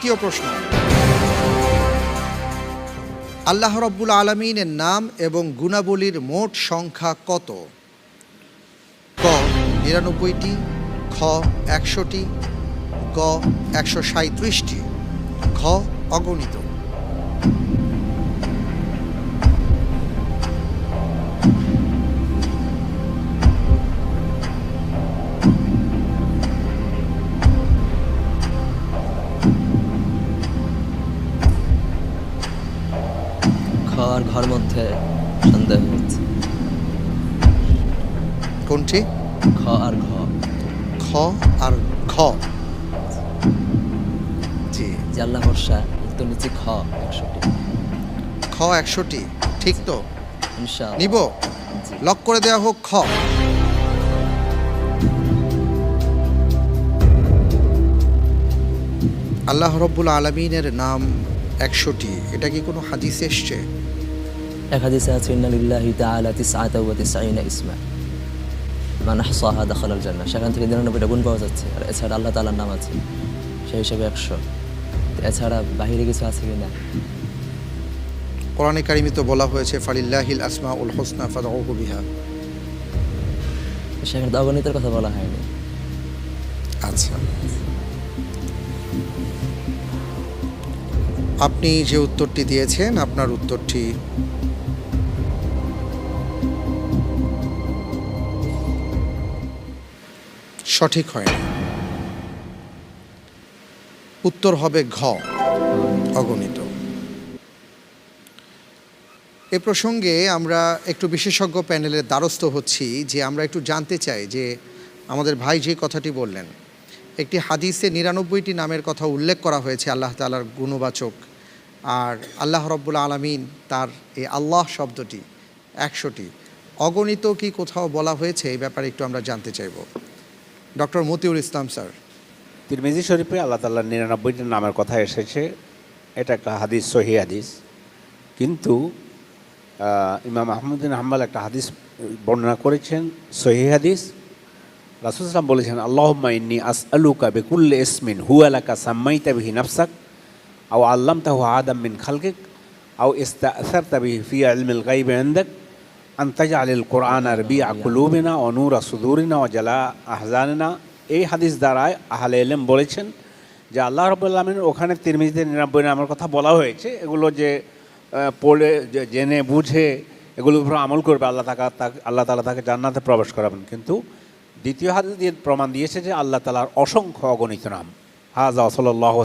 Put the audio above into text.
দ্বিতীয় প্রশ্ন, আল্লাহ রাব্বুল আলামিনের নাম এবং গুণাবলীর মোট সংখ্যা কত? ক ৯৯টি, খ ১০০টি, গ ১৩৭টি, ঘ অগণিত। খ আর ঘর মধ্যে সন্দেহ হচ্ছে। কোনটি? খ আর ঘ। খ আর ঘ। জি, যে আল্লাহ ভরসা, তো নিচে খ ১০০টি। খ ১০০টি ঠিক তো? ইনশাআল্লাহ নিব, জি। লক করে দেওয়া হোক খ। আল্লাহ রাব্বুল আলামিনের নাম ১০০টি, এটা কি কোনো হাদিসে এসছে? এক হাদিসে আছে ইন্না লিল্লাহি তাআলা ৯৯ ইসমা মান আহসাহা দাখালাল জান্নাহ। সেখান থেকে ৯৯টা গুণ পাওয়া যাচ্ছে। আর এছাড়া আল্লাহ তাআলার নাম আছে, সেই হিসাবে ১০০। এছাড়া বাহিরে কিছু আছে কি না? কোরআনে কারিমে তো বলা হয়েছে ফালিল্লাহিল আসমাউল হুসনা ফাদউহু বিহা। সেখানে তো অগণিতের কথা বলা হয়নি। আচ্ছা, আপনি যে উত্তরটি দিয়েছেন আপনার উত্তরটি সঠিক হয়নি। উত্তর হবে ঘ অগণিত। এ প্রসঙ্গে আমরা একটু বিশেষজ্ঞ প্যানেলের দ্বারস্থ হচ্ছি যে আমরা একটু জানতে চাই যে আমাদের ভাই যে কথাটি বললেন, একটি হাদিসে ৯৯টি নামের কথা উল্লেখ করা হয়েছে আল্লাহ তাআলার গুণবাচক, আর আল্লাহ রাব্বুল আলামিন তার এই আল্লাহ শব্দটি ১০০টি। অগণিত কি কোথাও বলা হয়েছে? এই ব্যাপারে একটু আমরা জানতে চাইব। ডক্টর মতিউর ইসলাম স্যার। তিরমিজি শরীফে আল্লাহ তাআলার ৯৯টি নামের কথা এসেছে, এটা একটা হাদিস, সহিহ হাদিস। কিন্তু ইমাম আহমদ বিন হাম্বল একটা হাদিস বর্ণনা করেছেন, সহিহ হাদিস। রাসূল সাল্লাল্লাহু আলাইহি ওয়াসাল্লাম বলেছেন, আল্লাহুম্মা ইন্নী আসআলুকা বিকুল্লি ইসমিন হুয়া লাকা সাম্মাইতা বিহি নাফসাক আও আল্লামতাহু আদাম মিন খালকিক আও ইস্তাআসারতা বিহি ফি ইলমিল গায়বি ইনদাক আন তাজআলিল কুরআনা রাবিআ কুলুবিনা ওয়া নূরা সুদুরিনা ওয়া জালাআ আহজানিনা। এই হাদিস দ্বারায় আহলে ইলম বলেছেন যে আল্লাহ রাব্বুল আলামিনের ওখানে তিরমিজিতে ৯৯ নামের কথা বলা হয়েছে। এগুলো যে পড়ে জেনে বুঝে এগুলোর উপর আমল করবে, আল্লাহ তাআলা তাকে জান্নাতে প্রবেশ করাবেন। কিন্তু দ্বিতীয় হাদিস দিয়ে প্রমাণ দিয়েছে যে আল্লাহ তাআলার অসংখ্য অগণিত নাম। হাযা সাল্লাল্লাহু